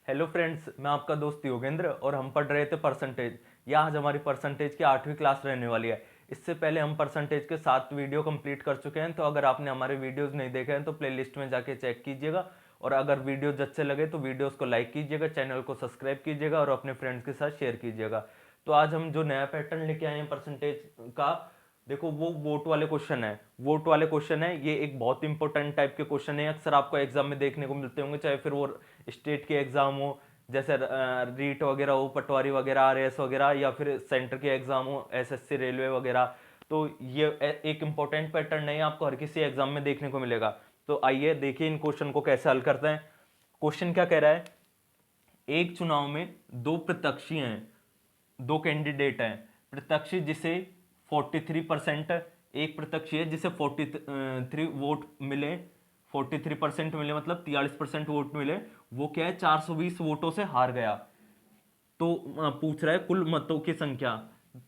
Hello friends, मैं आपका दोस्त योगेंद्र और हम पढ़ रहे थे परसेंटेज। यह आज हमारी परसेंटेज की 8वीं क्लास रहने वाली है। इससे पहले हम परसेंटेज के 7 वीडियो कंप्लीट कर चुके हैं, तो अगर आपने हमारे वीडियोस नहीं देखे हैं तो प्लेलिस्ट में जाके चेक कीजिएगा। और अगर वीडियोज अच्छे लगे तो वीडियोस को लाइक कीजिएगा, चैनल को सब्सक्राइब कीजिएगा और अपने फ्रेंड्स के साथ शेयर कीजिएगा। तो आज हम जो नया पैटर्न लेके आए हैं परसेंटेज का, देखो वो वोट वाले क्वेश्चन है। वोट वाले क्वेश्चन है, ये एक बहुत इंपॉर्टेंट टाइप के क्वेश्चन है। अक्सर आपको एग्जाम में देखने को मिलते होंगे, चाहे फिर वो स्टेट के एग्जाम हो, जैसे रीट वगैरह हो, पटवारी वगैरह, आरएएस वगैरह, या फिर सेंटर के एग्जाम हो, एसएससी रेलवे वगैरह। तो ये एक इंपॉर्टेंट पैटर्न नहीं है, आपको हर किसी एग्जाम में देखने को मिलेगा। तो आइए देखिए इन क्वेश्चन को कैसे हल करते हैं। क्वेश्चन क्या कह रहा है, एक चुनाव में दो प्रत्याशी हैं, दो कैंडिडेट हैं। प्रत्याशी जिसे 43%, एक प्रत्याशी है जिसे 43 वोट मिले, 43% मिले मतलब 43% वोट मिले। वो क्या है, 420 वोटों से हार गया। तो पूछ रहा है कुल मतों की संख्या।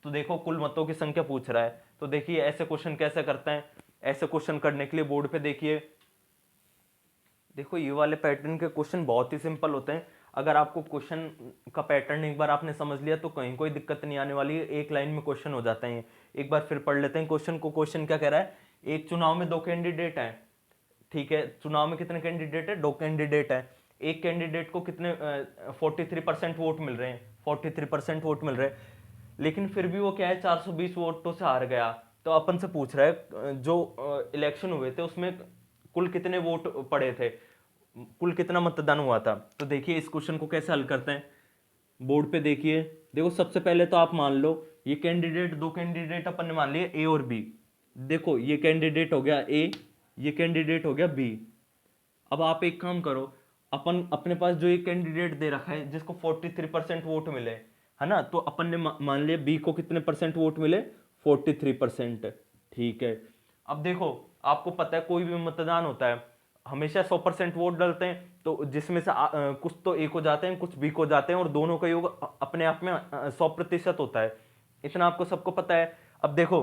तो देखो कुल मतों की संख्या पूछ रहा है, तो देखिए ऐसे क्वेश्चन कैसे करते हैं। ऐसे क्वेश्चन करने के लिए बोर्ड पे देखिए, देखो ये वाले पैटर्न के क्वेश्चन बहुत ही सिंपल होते हैं। अगर आपको क्वेश्चन का पैटर्न एक बार आपने समझ लिया तो कहीं कोई दिक्कत नहीं आने वाली है, एक लाइन में क्वेश्चन हो जाते हैं। एक बार फिर पढ़ लेते हैं क्वेश्चन को। क्वेश्चन क्या कह रहा है, एक चुनाव में दो कैंडिडेट हैं। ठीक है, चुनाव में कितने कैंडिडेट है, दो कैंडिडेट है। एक कैंडिडेट को कितने 43% वोट मिल रहे हैं, 43% वोट मिल रहे हैं, लेकिन फिर भी वो क्या है 420 वोटों से हार गया। तो अपन से पूछ रहा है जो इलेक्शन हुए थे उसमें कुल कितने वोट पड़े थे, कुल कितना मतदान हुआ था। तो देखिए इस क्वेश्चन को कैसे हल करते हैं। बोर्ड पे देखिए, देखो सबसे पहले तो आप मान लो ये कैंडिडेट, दो कैंडिडेट अपन ने मान लिए ए और बी। देखो ये कैंडिडेट हो गया ए, ये कैंडिडेट हो गया बी। अब आप एक काम करो, अपन अपने पास जो ये कैंडिडेट दे रखा है जिसको 43% वोट मिले, है ना, तो अपन ने मान लिया बी को कितने परसेंट वोट मिले, 43%। ठीक है, अब देखो आपको पता है कोई भी मतदान होता है हमेशा 100% वोट डालते हैं, तो जिसमें से कुछ तो ए को जाते हैं, कुछ बी को जाते हैं, और दोनों का योग अपने आप में 100% होता है। इतना आपको सबको पता है। अब देखो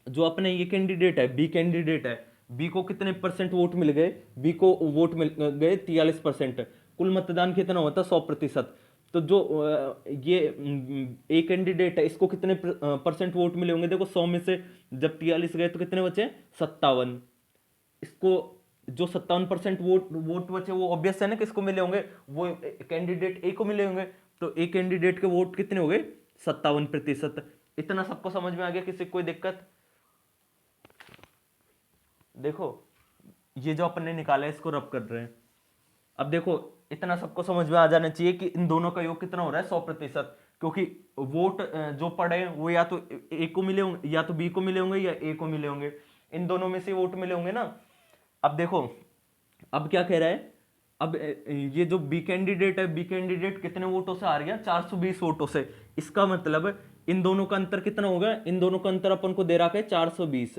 जो अपने ये कैंडिडेट है, बी कैंडिडेट है, बी को कितने परसेंट वोट मिल गए, बी को वोट मिल गए 43%। कुल मतदान कितना हुआ था, 100%। तो जो ये ए कैंडिडेट है इसको कितने परसेंट वोट मिले होंगे, देखो 100 में से जब 43 गए तो कितने बचे, 57। इसको जो 57% वोट वोट बचे वो ऑब्वियस है ना किसको मिले होंगे, वो कैंडिडेट ए को मिले होंगे। तो ए कैंडिडेट के वोट कितने हो गए, 57%। इतना सबको समझ में आ गया, किसी को कोई दिक्कत। देखो ये जो अपन ने निकाला है इसको रब कर रहे हैं। अब देखो इतना सबको समझ में आ जाना चाहिए कि इन दोनों का योग कितना हो रहा है, 100%। क्योंकि वोट जो पड़े हैं वो या तो ए को मिले होंगे, या तो बी को मिले होंगे, या ए को मिले होंगे। इन दोनों में से वोट मिले होंगे ना। अब देखो अब क्या कह रहा है, अब ये जो बी कैंडिडेट है, बी कैंडिडेट कितने वोटों से हार गया, 420 वोटों से। इसका मतलब इन दोनों का अंतर कितना होगा, इन दोनों का अंतर अपन को दे रखा है 420।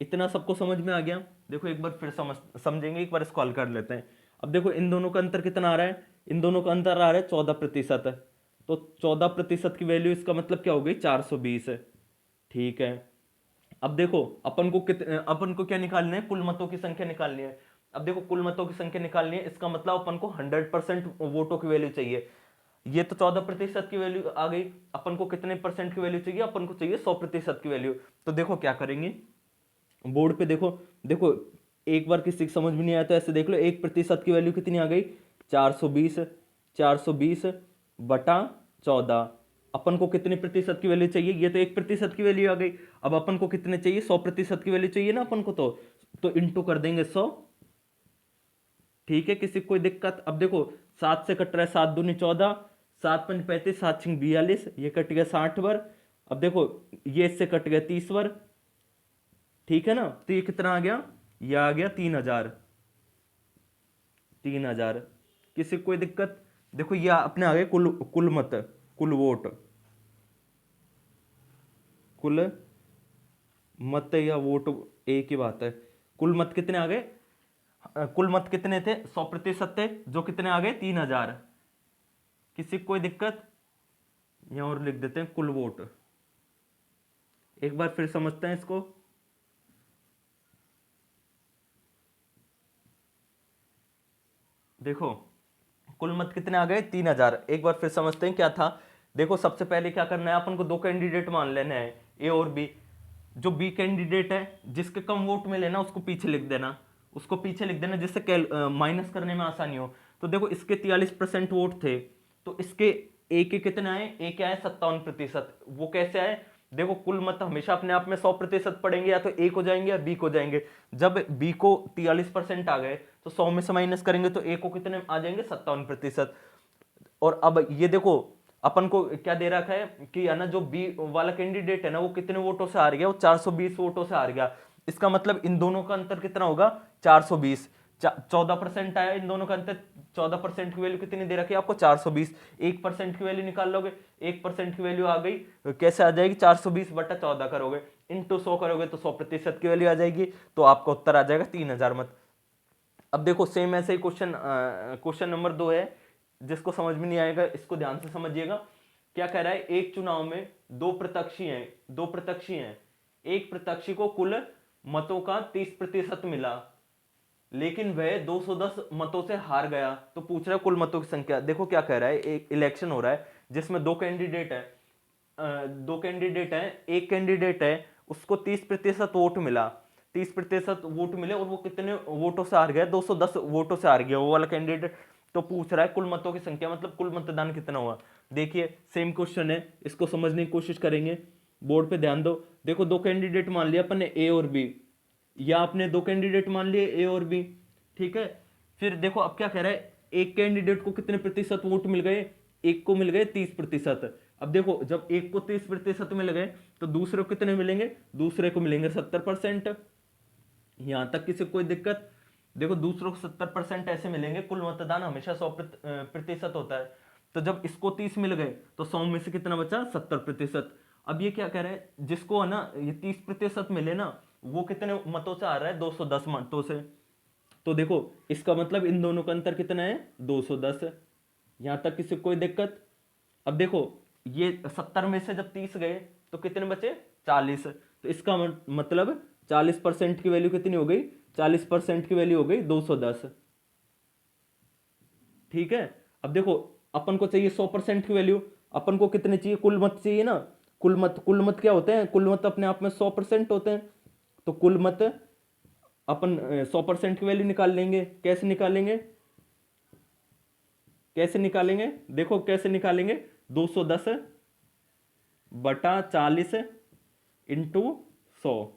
इतना सबको समझ में आ गया। देखो एक बार फिर समझेंगे, एक बार इसको हल कर लेते हैं। अब देखो इन दोनों का अंतर कितना आ रहा है, इन दोनों का अंतर आ रहा है 14%। तो 14% की वैल्यू इसका मतलब क्या हो गई, 420। ठीक है, अब देखो अपन को क्या निकालना है, कुल मतों की संख्या निकालनी है। अब देखो कुल मतों की संख्या निकालनी है, इसका मतलब अपन को 100% वोटों की वैल्यू चाहिए। ये तो 14% की वैल्यू आ गई, अपन को कितने परसेंट की वैल्यू चाहिए, अपन को चाहिए 100% की वैल्यू। तो देखो क्या करेंगे, बोर्ड पे देखो, देखो एक बार किसी समझ में नहीं आया तो ऐसे देख लो, 1% की वैल्यू कितनी आ गई, 420। 420 बटा 14। अपन को कितने प्रतिशत की वैल्यू चाहिए, ये तो 1% की वैल्यू आ गई। अब अपन को कितने चाहिए, 100% की वैल्यू चाहिए ना अपन को, तो इंटू कर देंगे 100। ठीक है, किसी को कोई दिक्कत। अब देखो 7 से कट रहा है, 7 दूनी 14, 7 पंच 35, 7 छिंग 42, ये कट गया 60 बार। अब देखो ये इससे कट गया 30 बार। ठीक है ना, तो ये कितना आ गया, ये आ गया 3000। 3000, किसी को कोई दिक्कत। देखो ये अपने आ गए कुल कुल मत, कुल वोट, कुल मत या वोट एक ही बात है। कुल मत कितने आ गए, कुल मत कितने थे, 100% थे, जो कितने आ गए, 3000। किसी को कोई दिक्कत, यहां और लिख देते हैं कुल वोट। एक बार फिर समझते हैं इसको। देखो कुल मत कितने आ गए 3000। एक बार फिर समझते हैं क्या था। देखो सबसे पहले क्या करना है, अपन को दो कैंडिडेट मान लेना है ए और बी। जो बी कैंडिडेट है जिसके कम वोट मिले ना उसको पीछे लिख देना, उसको पीछे लिख देना जिससे माइनस करने में आसानी हो। तो देखो इसके 43% वोट थे, तो इसके ए के कितने आए, ए के आए 57%। वो कैसे आए, देखो कुल मत हमेशा अपने आप में 100% पड़ेंगे, या तो ए को जाएंगे या बी को जाएंगे। जब बी को 43% आ गए तो 100 में से माइनस करेंगे तो ए को कितने आ जाएंगे 57%। और अब ये देखो अपन को क्या दे रखा है कि है ना, जो बी वाला कैंडिडेट है ना वो कितने वोटों से हार गया, वो 420 वोटों से हार गया। इसका मतलब इन दोनों का अंतर कितना होगा 420। 14% आया इन दोनों का अंतर। 14% की वैल्यू कितनी दे रखी है आपको 420। 1% की वैल्यू निकाल लोगे, 1% की वैल्यू आ गई, कैसे आ जाएगी 420/14 करोगे इंटू 100 करोगे तो 100% की वैल्यू आ जाएगी, तो आपका उत्तर आ जाएगा 3000 मत। अब देखो सेम ऐसे ही क्वेश्चन नंबर 2 है, जिसको समझ में नहीं आएगा इसको ध्यान से समझिएगा। क्या कह रहा है, एक चुनाव में दो प्रत्याशी हैं। एक प्रत्याशी को कुल मतों का 30% मिला, लेकिन वह 210 मतों से हार गया। तो पूछ रहा है कुल मतों की संख्या। देखो क्या कह रहा है, एक इलेक्शन हो रहा है जिसमें दो कैंडिडेट है, एक कैंडिडेट है उसको 30% वोट मिला, 30% वोट मिले और वो कितने वोटों से हार गया, 210 वोटों से हार गया वो वाला कैंडिडेट। तो पूछ रहा है कुल मतों की संख्या, मतलब कुल मतदान कितना हुआ। देखिए सेम क्वेश्चन है, इसको समझने की कोशिश करेंगे। बोर्ड पे ध्यान दो। देखो दो कैंडिडेट मान लिया अपन ने ए और बी, या आपने दो कैंडिडेट मान लिए ए और बी, ठीक है। फिर देखो अब क्या कह रहा है, एक कैंडिडेट को कितने प्रतिशत वोट मिल गए, एक को मिल गए 30%। अब देखो जब एक को 30% मिल गए तो दूसरे को कितने मिलेंगे, दूसरे को मिलेंगे 70%। यहां तक किसी कोई दिक्कत, देखो दूसरों को 70% ऐसे मिलेंगे, कुल मतदान हमेशा 100% होता है। तो जब इसको 30 मिल गए तो 100 में से कितना बचा 70%। अब ये क्या कह रहे हैं, जिसको है ना ये 30% मिले ना वो कितने मतों से आ रहा है 210 मतों से। तो देखो इसका मतलब इन दोनों का अंतर कितना है 210। यहां तक किसी कोई दिक्कत। अब देखो ये 70 में से जब 30 गए तो कितने बचे 40। तो इसका मतलब 40% की वैल्यू कितनी हो गई, 40% की वैल्यू हो गई 210, ठीक है। अब देखो अपन को चाहिए 100% की वैल्यू, अपन को कितने चाहिए, कुल मत चाहिए ना। कुल मत क्या होते हैं, कुल मत अपने आप में 100% होते हैं। तो कुल मत अपन 100% की वैल्यू निकाल लेंगे। कैसे निकालेंगे, देखो कैसे निकालेंगे, 210/40 इंटू 100।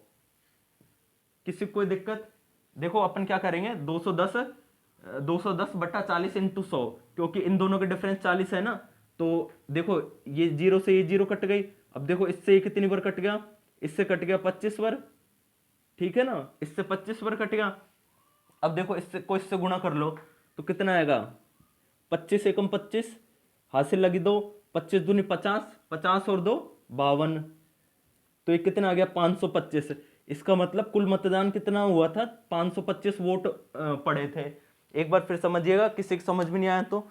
किसी को कोई दिक्कत। देखो अपन क्या करेंगे 210/40 इंटू 100, क्योंकि इन दोनों के डिफरेंस 40 है ना। तो देखो ये जीरो से ये जीरो कट गई। अब देखो इससे ये कितनी बार कट गया, इससे कट गया 25 बार, ठीक है ना, इससे 25 बार कट गया। अब देखो इससे गुणा कर लो तो कितना आएगा, 25 एकम 25, हासिल लगी दो, 25 दूनी 50, 50 और 2 52। तो ये कितना आ गया 525। इसका मतलब कुल मतदान कितना हुआ था 525 वोट पड़े थे। एक बार फिर समझिएगा, किसी को समझ में नहीं आया तो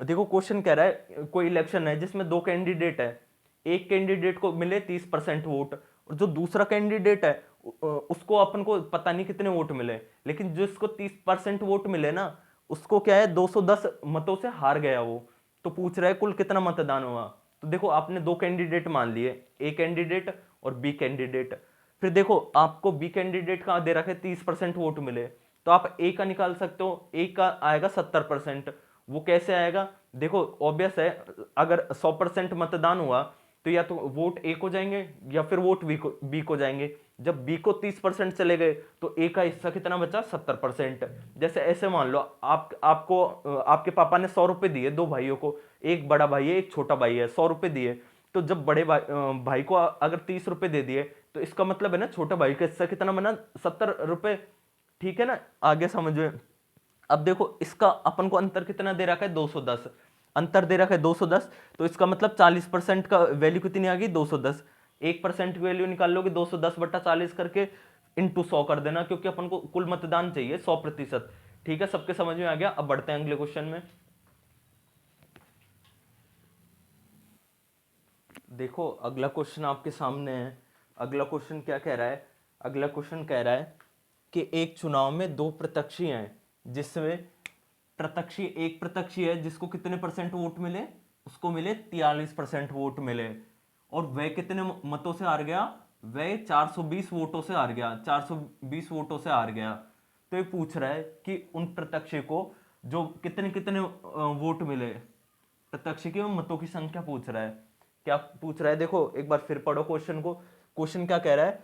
देखो क्वेश्चन कह रहा है कोई इलेक्शन है जिसमें दो कैंडिडेट है, एक कैंडिडेट को मिले 30% वोट और जो दूसरा कैंडिडेट है उसको अपन को पता नहीं कितने वोट मिले, लेकिन जिसको 30% वोट मिले ना उसको क्या है 210 मतों से हार गया वो। तो पूछ रहा है कुल कितना मतदान हुआ। तो देखो आपने दो कैंडिडेट मान लिए, ए कैंडिडेट और बी कैंडिडेट। फिर देखो आपको बी कैंडिडेट का दे रखा है 30% वोट मिले, तो आप ए का निकाल सकते हो, ए का आएगा 70%। वो कैसे आएगा, देखो ऑब्वियस है, अगर 100% मतदान हुआ तो या तो वोट ए को जाएंगे या फिर वोट बी को जाएंगे। जब बी को 30% चले गए तो ए का हिस्सा कितना बचा 70%। जैसे ऐसे मान लो आपको आपके पापा ने 100 रुपए दिए दो भाइयों को, एक बड़ा भाई है एक छोटा भाई है, 100 रुपए दिए। तो जब बड़े भाई को अगर 30 रुपए दे दिए तो इसका मतलब है ना छोटा भाई का हिस्सा कितना बना 70 रुपए, ठीक है ना, आगे समझो। अब देखो इसका अपन को अंतर कितना दे रखा है 210, अंतर दे रखा है 210। तो इसका मतलब 40% का वैल्यू कितनी आ गई 210। 1% की वैल्यू निकाल लोगे 210/40 करके इंटू 100 कर देना, क्योंकि अपन को कुल मतदान चाहिए 100%। ठीक है, सबके समझ में आ गया। अब बढ़ते हैं अगले क्वेश्चन में। देखो अगला क्वेश्चन आपके सामने है। अगला क्वेश्चन क्या कह रहा है, अगला क्वेश्चन कह रहा है कि एक चुनाव में दो प्रत्याशी हैं जिसमें प्रत्यक्षी एक प्रत्यक्षी है जिसको कितने परसेंट वोट मिले, उसको मिले 43% वोट मिले, और वह कितने मतों से हार गया, वह 420 वोटों से हार गया, 420 वोटों से हार गया। तो ये पूछ रहा है कि उन प्रत्यक्षी को जो कितने कितने वोट मिले, प्रत्यक्षी के मतों की संख्या पूछ रहा है। क्या पूछ रहा है, देखो एक बार फिर पढ़ो क्वेश्चन को। क्वेश्चन क्या कह रहा है,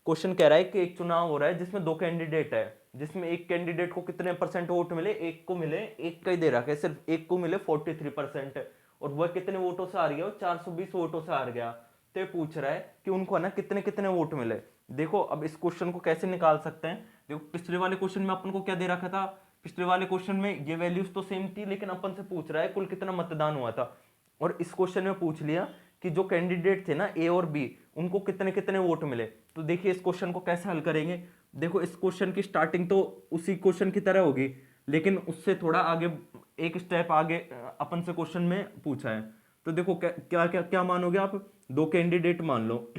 क्वेश्चन कह रहा है कि एक चुनाव हो रहा है जिसमें दो कैंडिडेट है, जिसमें एक कैंडिडेट को कितने परसेंट वोट मिले, एक को मिले, एक का ही दे रखा है, सिर्फ एक को मिले 43%, और वह कितने वोटों से हार गया, 420 वोटों से हार गया। तो ये पूछ रहा है कि उनको है ना कितने कितने वोट मिले। देखो अब इस क्वेश्चन को कैसे निकाल सकते हैं, देखो पिछले वाले क्वेश्चन में अपन को क्या दे रखा था, पिछले वाले क्वेश्चन में ये वैल्यूज तो सेम थी, लेकिन अपन से पूछ रहा है कुल कितना मतदान हुआ था, और इस क्वेश्चन में पूछ लिया कि जो कैंडिडेट थे ना ए और बी, उनको कितने कितने वोट मिले। तो देखिए इस क्वेश्चन को कैसे हल करेंगे। देखो इस क्वेश्चन की स्टार्टिंग तो उसी क्वेश्चन की तरह होगी, लेकिन उससे थोड़ा आगे, एक स्टेप आगे अपन से क्वेश्चन में पूछा है। तो देखो क्या क्या क्या, क्या मानोगे आप, दो कैंडिडेट मान लो,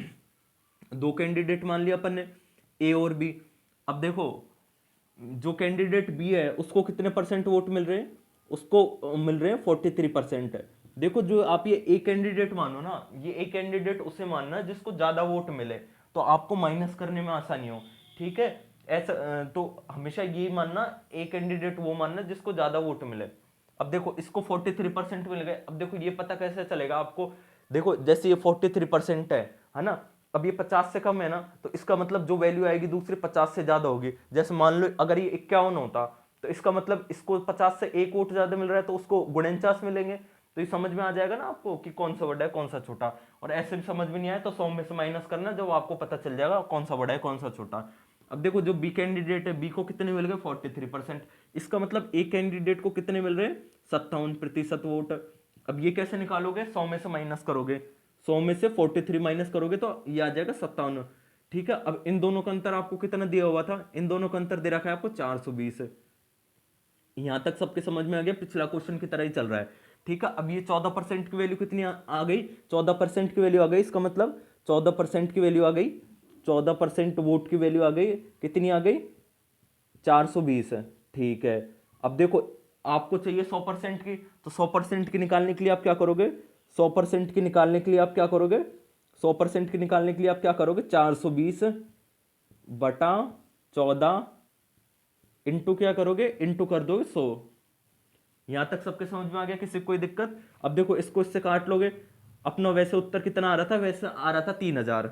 दो कैंडिडेट मान लिया अपन ने ए और बी। अब देखो जो कैंडिडेट बी है उसको कितने परसेंट वोट मिल रहे हैं, उसको मिल रहे हैं 43%। देखो जो आप ये ए कैंडिडेट मानो ना, ये ए कैंडिडेट उसे मानना जिसको ज्यादा वोट मिले, तो आपको माइनस करने में आसानी हो, ठीक है। ऐसा तो हमेशा ये मानना ए कैंडिडेट वो मानना जिसको ज्यादा वोट मिले। अब देखो इसको 43% मिल गए, अब देखो ये पता कैसे चलेगा आपको, देखो जैसे ये 43% है ना, अब ये 50 से कम है ना, तो इसका मतलब जो वैल्यू आएगी दूसरी 50 से ज्यादा होगी। जैसे मान लो अगर ये 51 होता, तो इसका मतलब इसको 50 से एक वोट ज्यादा मिल रहा है, तो उसको 49 मिलेंगे। तो ये समझ में आ जाएगा ना आपको कि कौन सा बड़ा है कौन सा छोटा। और ऐसे भी समझ में नहीं आया तो 100 में से माइनस करना, जब आपको पता चल जाएगा कौन सा बड़ा है कौन सा छोटा। अब देखो जो बी कैंडिडेट है, बी को कितने मिल गए 43%, इसका मतलब ए कैंडिडेट को कितने मिल रहे हैं 57% वोट। अब ये कैसे निकालोगे, 100 में से माइनस करोगे, 100 में से 43 माइनस करोगे तो ये आ जाएगा 57, ठीक है। अब इन दोनों का अंतर आपको कितना दिया हुआ था, इन दोनों का अंतर दे रखा है आपको 420। यहां तक सबके समझ में आ गया, पिछला क्वेश्चन की तरह ही चल रहा है, ठीक है। अब ये 14% की वैल्यू कितनी आ गई, 14% की वैल्यू आ गई, इसका मतलब 14% की वैल्यू आ गई, 14% वोट की वैल्यू आ गई, कितनी आ गई 420, ठीक है। अब देखो आपको चाहिए 100% की, तो 100% की निकालने के लिए आप क्या करोगे, 100% की निकालने के लिए आप क्या करोगे, 100% की निकालने के लिए आप क्या करोगे, 420 बटा 14 इंटू क्या करोगे, इंटू कर दोगे 100। यहां तक सबके समझ में आ गया, किसी को कोई दिक्कत। अब देखो इसको इससे काट लोगे, अपना वैसे उत्तर कितना आ रहा था, वैसे आ रहा था 3000,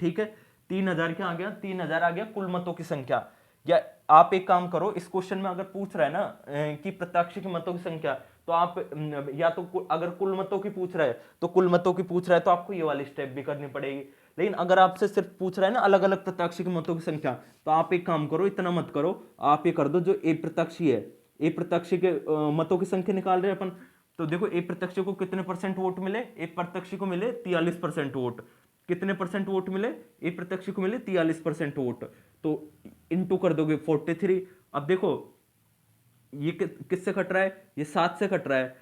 ठीक है। 3000 क्या आ गया, 3000 आ गया कुल मतों की संख्या। या आप एक काम करो, इस क्वेश्चन में अगर पूछ रहा है ना कि प्रत्याशी के मतों की संख्या, तो आप या तो अगर कुल मतों की पूछ रहा है तो कुल मतों की पूछ रहा है तो आपको ये वाली स्टेप भी करनी पड़ेगी। लेकिन अगर आपसे सिर्फ पूछ रहा है ना अलग अलग प्रत्याशी के मतों की संख्या, तो आप एक काम करो, इतना मत करो, आप ये कर दो, जो ए प्रत्याशी है, ए प्रत्याशी के मतों की संख्या निकाल रहे हैं अपन, तो देखो ए प्रत्यक्षी को कितने परसेंट वोट मिले, ए प्रत्यक्षी को मिले 43% वोट, कितने परसेंट वोट मिले, ए प्रत्यक्षी को मिले 43% वोट, तो इनटू कर दोगे 43। अब देखो ये किससे कट रहा है, ये 7 से कट रहा है,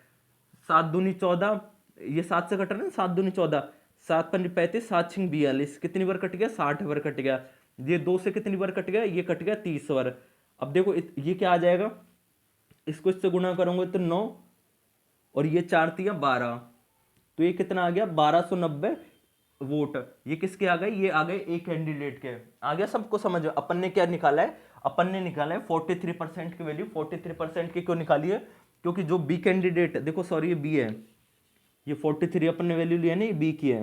7 दूनी 14, ये 7 से कट रहा है ना, 7 दूनी 14, 7 पंजे 35, 7 छिंग 42, कितनी बार कट गया 60 बार कट गया। ये 2 से कितनी बार कट गया, ये कट गया 30 बार। अब देखो ये क्या आ जाएगा, इसको इससे गुणा करोगे तो 9, और ये 4 तिया 12, तो ये कितना आ गया 1290 वोट। ये किसके आ गए, ये आ गए एक कैंडिडेट के। आ गया सबको समझ, अपन ने क्या निकाला है, अपन ने निकाला है 43% की वैल्यू। 43% की क्यों निकाली है, क्योंकि जो बी कैंडिडेट, देखो सॉरी ये बी है, ये 43 अपन ने वैल्यू लिया नहीं, बी की है।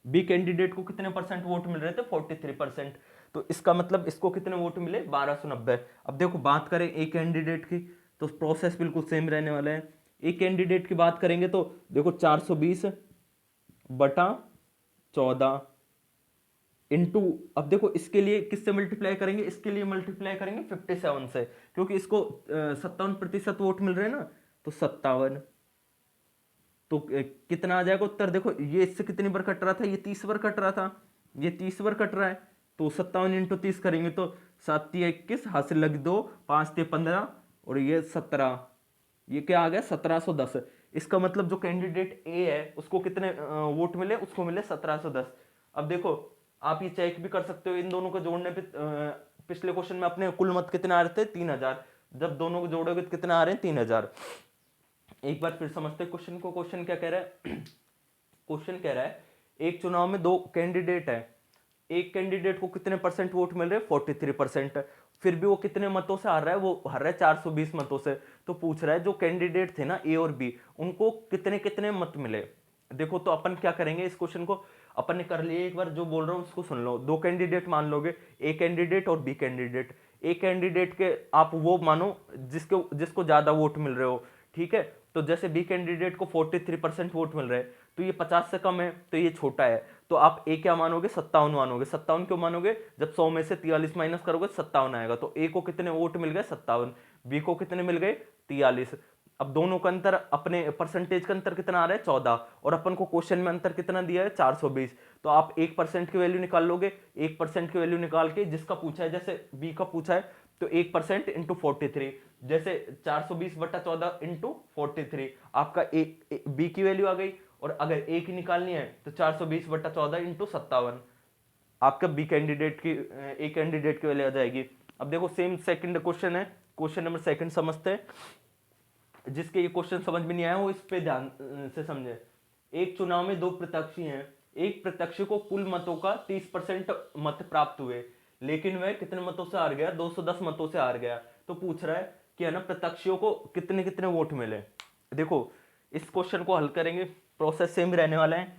बी कैंडिडेट को कितने परसेंट वोट मिल रहे थे 43%, तो इसका मतलब इसको कितने वोट मिले 1290। अब देखो बात करें ए कैंडिडेट की, तो प्रोसेस बिल्कुल सेम रहने वाला है। ए कैंडिडेट की बात करेंगे तो देखो 420 बटा 14 इंटू, अब देखो इसके लिए किससे मल्टीप्लाई करेंगे, इसके लिए मल्टीप्लाई करेंगे 57 से, क्योंकि इसको 57% वोट मिल रहे हैं ना, तो 57, तो कितना आ जाएगा उत्तर, देखो ये इससे कितनी बार कट रहा था, ये 30 बार कट रहा था, ये 30 बार कट रहा है, तो 57 इंटू 30 करेंगे तो 7 21, हाथ से लग 2, 5 15, और ये 17, ये क्या आ गया 1710। इसका मतलब जो कैंडिडेट ए है उसको कितने वोट मिले, उसको मिले 1710। अब देखो आप ये चेक भी कर सकते हो इन दोनों को जोड़ने पे, पिछले क्वेश्चन में अपने कुल मत कितने आ रहे थे 3000, जब दोनों को जोड़ोगे तो कितना आ रहे हैं 3000। एक बार फिर समझते हैं क्वेश्चन को। क्वेश्चन क्या कह रहा है? क्वेश्चन कह रहा है एक चुनाव में 2 कैंडिडेट है, एक कैंडिडेट को कितने परसेंट वोट मिल रहे हैं? 43%। फिर भी वो कितने मतों से हार रहा है? वो हार रहा है 420 मतों से। तो पूछ रहा है जो कैंडिडेट थे ना ए और बी, उनको कितने कितने मत मिले। देखो तो अपन क्या करेंगे, इस क्वेश्चन को अपन ने कर लिया, एक बार जो बोल रहा हूँ उसको सुन लो। 2 कैंडिडेट मान लोगे, ए कैंडिडेट और बी कैंडिडेट। ए कैंडिडेट के आप वो मानो जिसको ज्यादा वोट मिल रहे हो, ठीक है। तो जैसे बी कैंडिडेट को 43% वोट मिल रहे हैं, तो ये 50 से कम है, तो ये छोटा है। तो आप ए क्या मानोगे? 57 मानोगे। 57 क्यों मानोगे? जब 100 में से 43 माइनस करोगे 57 आएगा। तो ए को कितने वोट मिल गए? 57। बी को कितने मिल गए? 43। अब दोनों का अंतर, अपने परसेंटेज का अंतर कितना आ रहा है? 14। और अपन को क्वेश्चन में अंतर कितना दिया है? 420। तो आप 1% की वैल्यू निकाल लोगे। 1% की वैल्यू निकाल के जिसका पूछा है, जैसे बी का पूछा है, तो 1% इंटू 43, जैसे 420/14 इंटू 43, आपका बी की वैल्यू आ गई। और अगर ए की निकालनी है तो 420/14 इंटू 57, आपका बी कैंडिडेट की ए कैंडिडेट की वैल्यू आ जाएगी। अब देखो सेम सेकंड क्वेश्चन है, क्वेश्चन नंबर सेकंड समझते हैं। जिसके ये क्वेश्चन समझ में नहीं आया वो इस पे ध्यान से समझे। एक चुनाव में 2 प्रत्याशी हैं, एक प्रत्याशी को कुल मतों का 30% मत प्राप्त हुए, लेकिन वह कितने मतों से हार गया? 210 मतों से हार गया। तो पूछ रहा है कि है ना प्रत्याशियों को कितने कितने वोट मिले। देखो इस क्वेश्चन को हल करेंगे, प्रोसेस सेम रहने वाला है।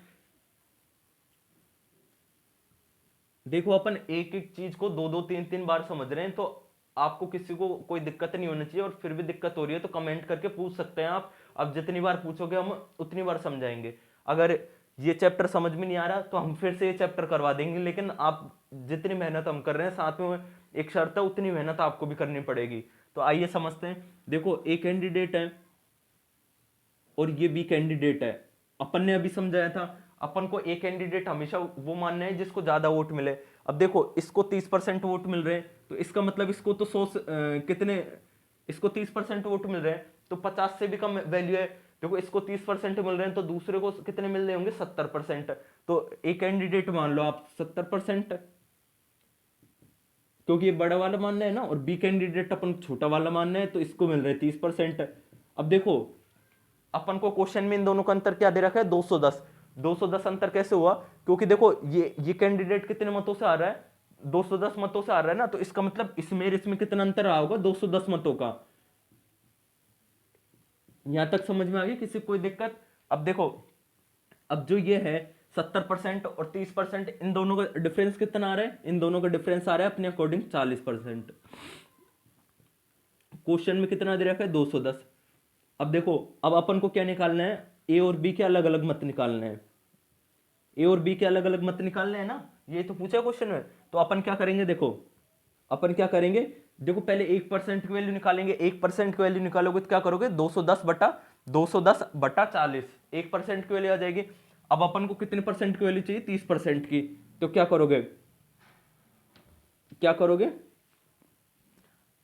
देखो अपन एक एक चीज को 2-2 3-3 बार समझ रहे हैं, तो आपको किसी को कोई दिक्कत नहीं होनी चाहिए। और फिर भी दिक्कत हो रही है तो कमेंट करके पूछ सकते हैं आप। अब जितनी बार पूछोगे हम उतनी बार समझाएंगे। अगर ये चैप्टर समझ में नहीं आ रहा तो हम फिर से ये चैप्टर करवा देंगे, लेकिन आप जितनी मेहनत हम कर रहे हैं, साथ में एक शर्त है उतनी मेहनत आपको भी करनी पड़ेगी। तो आइए समझते हैं। देखो ए कैंडिडेट है और ये बी कैंडिडेट है। अपन ने अभी समझाया था, अपन को ए कैंडिडेट हमेशा वो मानना है जिसको ज्यादा वोट मिले। अब देखो इसको 30% वोट मिल रहे हैं, तो इसका मतलब इसको तो 100 कितने, इसको 30% वोट मिल रहे हैं, तो 50 से भी कम वैल्यू है। देखो इसको 30% मिल रहे हैं, तो दूसरे को कितने मिल रहे होंगे? 70%। तो ए कैंडिडेट मान लो आप 70%, क्योंकि ये बड़ा वाला मानना है ना, और बी कैंडिडेट अपन छोटा वाला मानना है, तो इसको मिल रहे हैं 30%। अब देखो अपन को क्वेश्चन में इन दोनों का अंतर क्या दे रखा है? 210। 210 अंतर कैसे हुआ? क्योंकि देखो ये कैंडिडेट कितने मतों से आ रहा है? 210 मतों से आ रहा है ना, तो इसका मतलब इसमें कितना अंतर रहा होगा? 210 मतों का। यहां तक समझ में आ गई? किसी कोई दिक्कत? अब देखो, अब जो ये है 70% और 30%, इन दोनों का डिफरेंस कितना आ रहा है? इन दोनों का डिफरेंस आ रहा है अपने अकॉर्डिंग 40%। क्वेश्चन में कितना दे रखा है? 210। अब देखो, अब अपन को क्या निकालना है? ए और बी के अलग अलग मत निकालने हैं। ए और बी के अलग अलग मत निकालने हैं ना, ये तो पूछा क्वेश्चन में। तो अपन क्या करेंगे? देखो अपन क्या करेंगे, देखो पहले 1% की वैल्यू निकालेंगे। 1% की वैल्यू निकालोगे तो क्या करोगे? 210/40, 1% की वैल्यू आ जाएगी। अब अपन को कितने परसेंट की वैल्यू चाहिए? 30% की। तो क्या करोगे? क्या करोगे?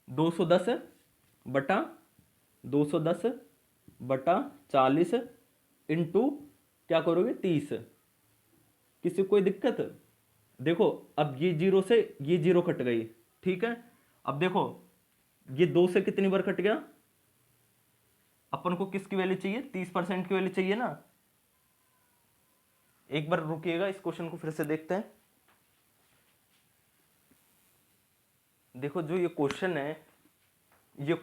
210/40 इंटू क्या करोगे? 30। किसी को कोई दिक्कत? देखो अब ये जीरो से ये जीरो कट गई, ठीक है। अब देखो ये 2 से कितनी बार कट गया? अपन को किसकी वैल्यू चाहिए? 30% की वैल्यू चाहिए ना। एक बार रुकिएगा, इस क्वेश्चन को फिर से देखते हैं। देखो जो ये क्वेश्चन है, ये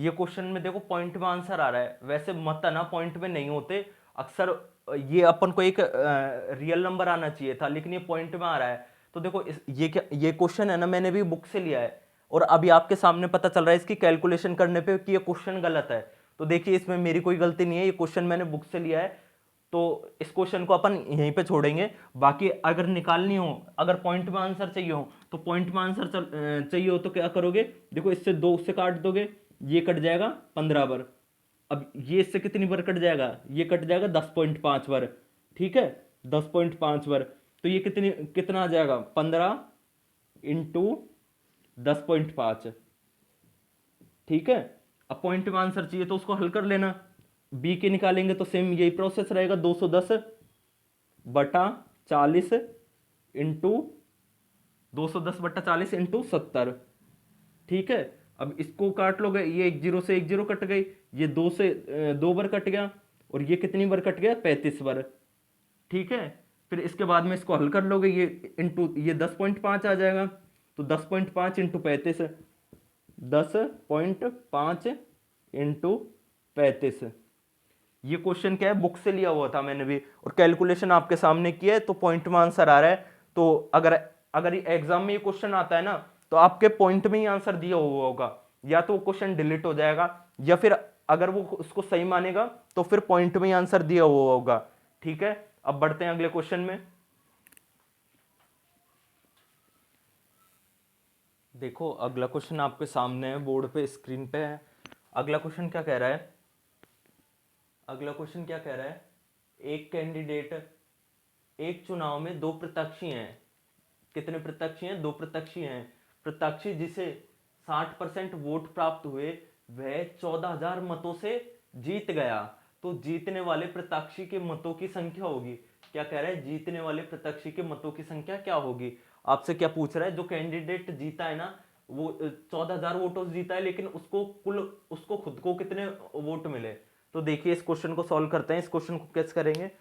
क्वेश्चन में देखो पॉइंट में आंसर आ रहा है। वैसे मत ना पॉइंट में नहीं होते अक्सर, ये अपन को एक रियल नंबर आना चाहिए था, लेकिन ये पॉइंट में आ रहा है। तो देखो ये क्या, ये क्वेश्चन है ना, मैंने भी बुक से लिया है, और अभी आपके सामने पता चल रहा है इसकी कैलकुलेशन करने पे कि ये क्वेश्चन गलत है। तो देखिए इसमें मेरी कोई गलती नहीं है, ये क्वेश्चन मैंने बुक से लिया है। तो इस क्वेश्चन को अपन यहीं पे छोड़ेंगे। बाकी अगर निकालनी हो, अगर पॉइंट में आंसर चाहिए हो, तो पॉइंट में आंसर चाहिए हो तो क्या करोगे? देखो इससे 2 से काट दोगे, ये कट जाएगा 15 बार। अब ये इससे कितनी बार कट जाएगा? ये कट जाएगा 10.5 बार, ठीक है, 10.5 बार। तो ये कितना आ जाएगा? 15 इंटू 10.5, ठीक है। अब पॉइंट में आंसर चाहिए तो उसको हल कर लेना। बी के निकालेंगे तो सेम यही प्रोसेस रहेगा, 210/40 इंटू 210/40 इंटू 70, ठीक है। अब इसको काट लोगे, ये एक जीरो से एक जीरो कट गई, ये दो से दो बार कट गया, और ये कितनी बार कट गया, 35 बार। ठीक है, फिर इसके बाद में इसको हल कर लोगे, ये इंटू ये 10.5 आ जाएगा, तो 10.5 इंटू 35, 10.5 इंटू 35। ये क्वेश्चन क्या है, बुक से लिया हुआ था मैंने भी, और कैलकुलेशन आपके सामने किया है, तो पॉइंट में आंसर आ रहा है। तो अगर अगर एग्जाम में ये क्वेश्चन आता है ना, तो आपके पॉइंट में ही आंसर दिया हुआ होगा, या तो वो क्वेश्चन डिलीट हो जाएगा, या फिर अगर वो उसको सही मानेगा तो फिर पॉइंट में ही आंसर दिया हुआ होगा। ठीक है, अब बढ़ते हैं अगले क्वेश्चन में। देखो अगला क्वेश्चन आपके सामने है, बोर्ड पे, स्क्रीन पे है। अगला क्वेश्चन क्या कह रहा है, अगला क्वेश्चन क्या कह रहा है, एक कैंडिडेट, एक चुनाव में दो प्रत्याशी हैं। कितने प्रत्याशी हैं, दो प्रत्याशी हैं। प्रत्याशी जिसे 60% वोट प्राप्त हुए वह 14,000 मतों से जीत गया, तो जीतने वाले प्रत्याशी के मतों की संख्या होगी। क्या कह रहा है, जीतने वाले प्रत्याशी के मतों की संख्या क्या होगी। आपसे क्या पूछ रहा है, जो कैंडिडेट जीता है ना, वो 14,000 वोटों से जीता है, लेकिन उसको खुद को कितने वोट मिले। तो देखिए इस क्वेश्चन को सॉल्व करते हैं। इस क्वेश्चन को कैसे करेंगे,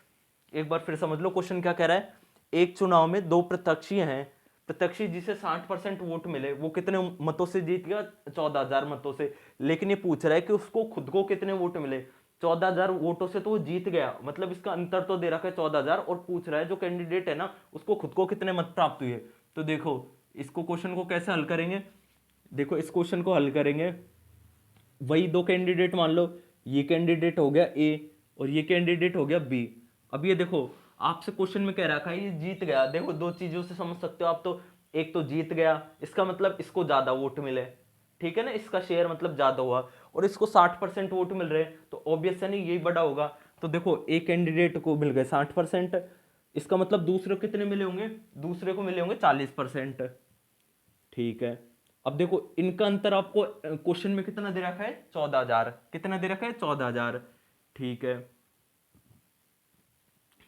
एक बार फिर समझ लो। क्वेश्चन क्या कह रहा है, एक चुनाव में दो प्रत्याशी हैं, प्रत्याशी जिसे 60% वोट मिले, वो कितने मतों से जीत गया, 14,000 मतों से। लेकिन ये पूछ रहा है कि उसको खुद को कितने वोट मिले, 14,000 वोटों से तो वो जीत गया, मतलब इसका अंतर तो दे रखा है 14,000, और पूछ रहा है जो कैंडिडेट है ना, उसको खुद को कितने मत प्राप्त हुए। तो देखो इसको क्वेश्चन को कैसे हल करेंगे, देखो इस क्वेश्चन को हल करेंगे, वही दो कैंडिडेट मान लो, ये कैंडिडेट हो गया ए और ये कैंडिडेट हो गया बी। अब ये देखो आपसे क्वेश्चन में कह रखा है ये जीत गया, देखो दो चीजों से समझ सकते हो आप, तो एक तो जीत गया, इसका मतलब इसको ज्यादा वोट मिले, ठीक है ना, इसका शेयर मतलब ज्यादा हुआ, और इसको 60% वोट मिल रहे हैं, तो ऑब्वियस है नहीं यही बड़ा होगा। तो देखो एक कैंडिडेट को मिल गए 60%, इसका मतलब दूसरे को कितने मिले होंगे, दूसरे को मिले होंगे 40%। ठीक है, अब देखो इनका अंतर आपको क्वेश्चन में कितना दे रखा है, 14,000, कितना दे रखा है, 14,000। ठीक है,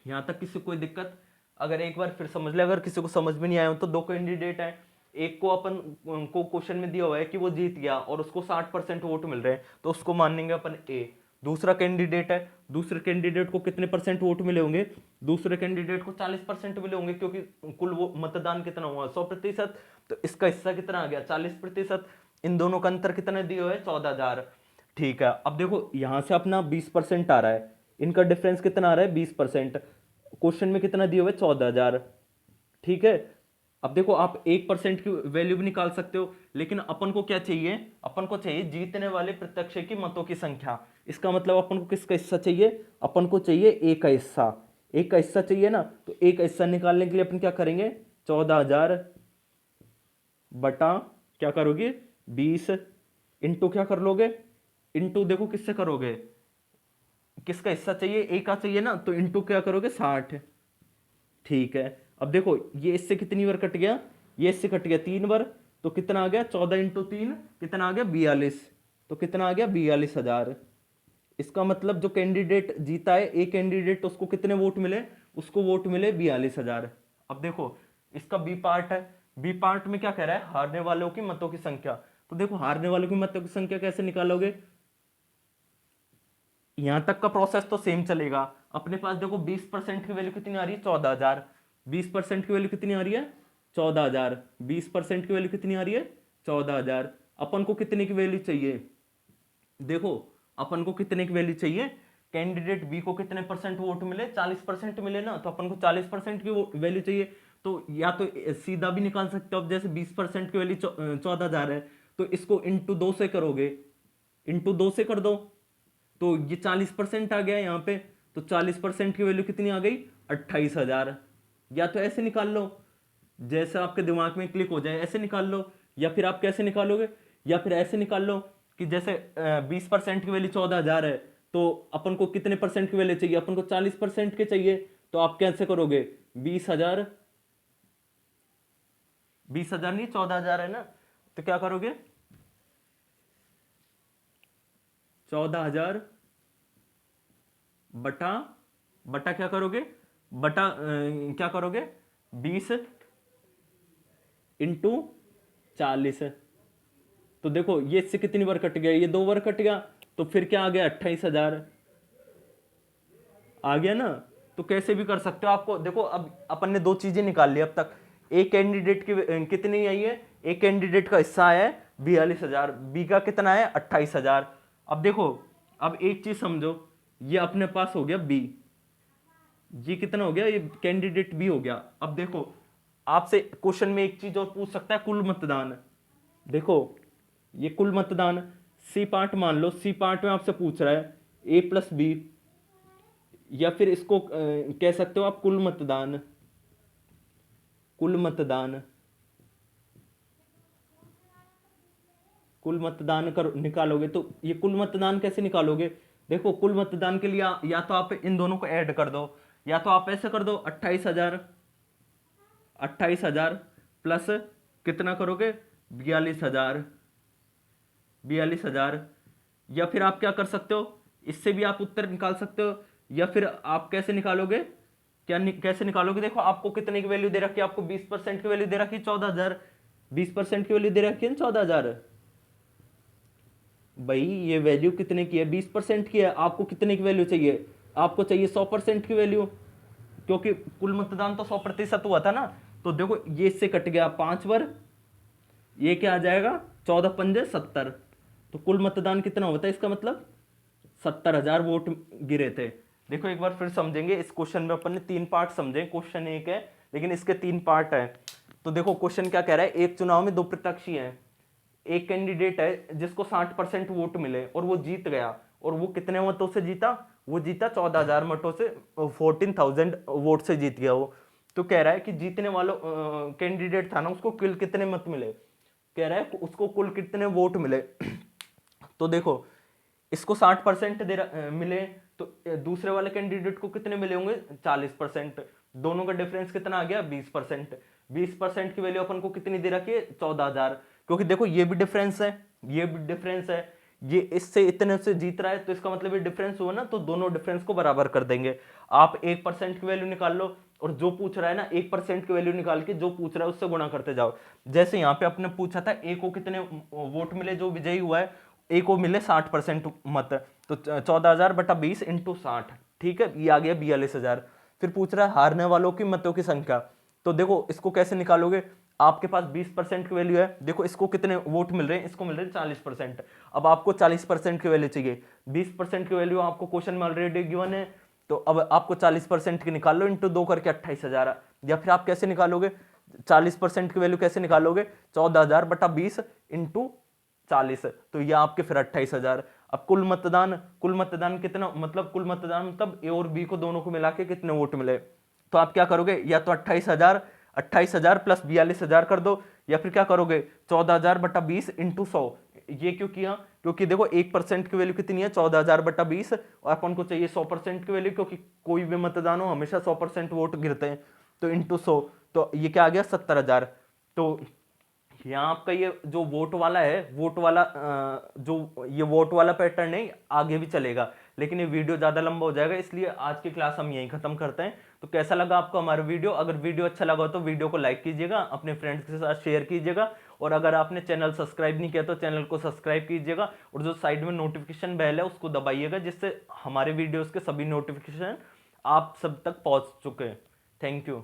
यहां तक किसी कोई दिक्कत, अगर एक बार फिर समझ ले, अगर किसी को समझ में नहीं आया हो तो दो कैंडिडेट है, एक को अपन को क्वेश्चन में दिया हुआ है कि वो जीत गया और उसको 60% वोट मिल रहे हैं, तो उसको मानेंगे अपन ए। दूसरा कैंडिडेट है, दूसरे कैंडिडेट को कितने परसेंट वोट मिले होंगे, दूसरे कैंडिडेट को 40% मिले होंगे, क्योंकि कुल वो मतदान कितना हुआ, 100%, तो इसका हिस्सा कितना आ गया, 40%। इन दोनों का अंतर कितना दिया हुआ है, 14,000। ठीक है, अब देखो यहां से अपना 20% आ रहा है, इनका डिफरेंस कितना आ रहा है, 20%। क्वेश्चन में कितना दिया हुआ है, 14,000। ठीक है, अब देखो आप 1% की वैल्यू भी निकाल सकते हो, लेकिन अपन को क्या चाहिए, अपन को चाहिए जीतने वाले प्रत्याशी की मतों की संख्या। इसका मतलब अपन को किसका हिस्सा चाहिए, अपन को चाहिए ए का हिस्सा, एक का हिस्सा चाहिए ना, तो एक का हिस्सा निकालने के लिए अपन क्या करेंगे, 14,000 बटा क्या करोगे, 20, इंटू क्या कर लोगे, इंटू देखो किससे करोगे, किसका हिस्सा चाहिए, ए का चाहिए ना, तो इंटू क्या करोगे, 60। ठीक है, अब देखो ये इससे कितनी बार कट गया, ये इससे कट गया 3 बार, तो कितना आ गया, 14 इंटू 3 कितना आ गया, 42, तो कितना आ गया, 42,000। इसका मतलब जो कैंडिडेट जीता है, एक कैंडिडेट, उसको कितने वोट मिले, उसको वोट मिले 42,000। अब देखो इसका बी पार्ट है, बी पार्ट में क्या कह रहा है, हारने वालों की मतों की संख्या। तो देखो हारने वालों की मतों की संख्या कैसे निकालोगे, यहां तक का प्रोसेस तो सेम चलेगा। अपने पास देखो 20% की वैल्यू कितनी आ रही है, 14,000, 20% की वैल्यू कितनी आ रही है, 14,000, 20% की वैल्यू कितनी आ रही है, 14,000। अपन को कितने की वैल्यू चाहिए, देखो अपन को कितने की वैल्यू चाहिए, कैंडिडेट बी को कितने परसेंट वोट मिले, 40% मिले ना, तो अपन को 40% की वैल्यू चाहिए। तो या तो सीधा भी निकाल सकते हो, अब जैसे 20% की वैल्यू 14,000 है, तो इसको इंटू 2 से करोगे, इंटू 2 से कर दो, तो ये 40% आ गया यहाँ पे, तो 40% की वैल्यू कितनी आ गई, 28,000। या तो ऐसे निकाल लो, जैसे आपके दिमाग में क्लिक हो जाए ऐसे निकाल लो, या फिर आप कैसे निकालोगे, या फिर ऐसे निकाल लो कि जैसे 20% की वैल्यू 14,000 है, तो अपन को कितने परसेंट की वैल्यू चाहिए, अपन को 40% के चाहिए, तो आप कैसे करोगे, 20,000, 20,000 नहीं 14,000 है ना, तो क्या करोगे, 14,000 बटा, बटा क्या करोगे, बटा क्या करोगे, 20 इंटू 40, तो देखो ये इससे कितनी बार कट गया, ये 2 बार कट गया, तो फिर क्या आ गया 28,000 आ गया ना। तो कैसे भी कर सकते हो। आपको देखो अब अपन ने 2 चीजें निकाल ली अब तक। एक कैंडिडेट की कितनी आई है, एक कैंडिडेट का हिस्सा आया है 42,000, बी का कितना है 28,000। अब देखो अब एक चीज समझो, ये अपने पास हो गया बी, ये कितना हो गया, ये कैंडिडेट बी हो गया। अब देखो आपसे क्वेश्चन में एक चीज और पूछ सकता है, कुल मतदान। देखो ये कुल मतदान सी पार्ट मान लो, सी पार्ट में आपसे पूछ रहा है ए प्लस बी, या फिर इसको कह सकते हो आप कुल मतदान, कुल मतदान, कुल मतदान कर निकालोगे तो ये कुल मतदान कैसे निकालोगे। देखो कुल मतदान के लिए या तो आप इन दोनों को ऐड कर दो, या तो आप ऐसे कर दो 28,000, 28,000 प्लस कितना करोगे 42,000, 42,000। या फिर आप क्या कर सकते हो, इससे भी आप उत्तर निकाल सकते हो, या फिर आप कैसे निकालोगे, कैसे निकालोगे। देखो आपको कितने की वैल्यू दे रखी है, आपको 20% की वैल्यू दे रखी है 14,000, 20% की वैल्यू दे रखी है 14,000। भाई ये वैल्यू कितने की है, 20% की है। आपको कितने की वैल्यू चाहिए, आपको चाहिए 100% की वैल्यू, क्योंकि कुल मतदान तो 100% हुआ था ना। तो देखो ये इससे कट गया 5 बार, ये क्या आ जाएगा 14 पंजे 70। तो कुल मतदान कितना होता है, इसका मतलब 70,000 वोट गिरे थे। देखो एक बार फिर समझेंगे, इस क्वेश्चन में अपन ने 3 पार्ट समझे। क्वेश्चन एक है लेकिन इसके 3 पार्ट है। तो देखो क्वेश्चन क्या कह रहा है, एक चुनाव में 2 प्रत्याशी हैं। एक कैंडिडेट है जिसको 60% वोट मिले और वो जीत गया, और वो कितने मतों से जीता, वो जीता 14,000 मतों से, 14,000 वोट से जीत गया वो। तो कह रहा है कि जीतने वालों कैंडिडेट था ना, उसको कुल कितने मत मिले, कह रहा है उसको कुल कितने वोट मिले। तो देखो इसको 60% मिले, तो दूसरे वाले कैंडिडेट को कितने मिले होंगे 40%। दोनों का डिफरेंस कितना आ गया 20%। 20% की वैल्यू अपन को कितनी दे रखी है 14,000, क्योंकि देखो ये भी डिफरेंस है, ये भी डिफरेंस है, ये इससे इतने से जीत रहा है, तो इसका मतलब ये डिफरेंस हुआ ना, तो दोनों डिफरेंस को बराबर कर देंगे। आप 1% की वैल्यू निकाल लो, और जो पूछ रहा है ना 1% की वैल्यू निकाल के जो पूछ रहा है उससे गुणा करते जाओ। जैसे यहाँ पे आपने पूछा था ए को कितने वोट मिले जो विजयी हुआ है, ए को मिले 60% मत, तो 14,000 बटा 20 इंटू 60, ठीक है, ये आ गया 42,000। फिर पूछ रहा है हारने वालों की मतों की संख्या। तो देखो इसको कैसे निकालोगे, आपके पास 20% की वैल्यू है, देखो इसको कितने वोट मिल रहे हैं, इसको मिल रहे हैं 40%। अब आपको 40% की वैल्यू चाहिए, 20% की वैल्यू आपको क्वेश्चन में ऑलरेडी गिवन है, तो अब आपको 40% की निकाल लो, इंटू 2 करके 28,000। या फिर आप कैसे निकालोगे 40% की वैल्यू कैसे निकालोगे, 14,000 बटा 20 इंटू 40, तो ये आपके फिर 28,000। अब कुल मतदान कितना, मतलब कुल मतदान मतलब ए और बी को दोनों को मिला के कितने वोट मिले। तो आप क्या करोगे, या तो 28,000 प्लस 42,000 कर दो, या फिर क्या करोगे 14,000 बटा 20 इंटू 100। ये क्यों किया, क्योंकि देखो 1% की वैल्यू कितनी है 14,000 बटा 20, और अपन को चाहिए 100% की वैल्यू, क्योंकि कोई भी मतदान हो हमेशा 100% वोट गिरते हैं। तो इंटू 100, तो ये क्या आ गया 70,000। तो यहाँ आपका ये जो वोट वाला है, वोट वाला जो ये वोट वाला पैटर्न है आगे भी चलेगा, लेकिन ये वीडियो ज़्यादा लंबा हो जाएगा, इसलिए आज की क्लास हम यहीं ख़त्म करते हैं। तो कैसा लगा आपको हमारा वीडियो, अगर वीडियो अच्छा लगा तो वीडियो को लाइक कीजिएगा, अपने फ्रेंड्स के साथ शेयर कीजिएगा, और अगर आपने चैनल सब्सक्राइब नहीं किया तो चैनल को सब्सक्राइब कीजिएगा, और जो साइड में नोटिफिकेशन बेल है उसको दबाइएगा, जिससे हमारे वीडियोज़ के सभी नोटिफिकेशन आप सब तक पहुँच चुके हैं। Thank you.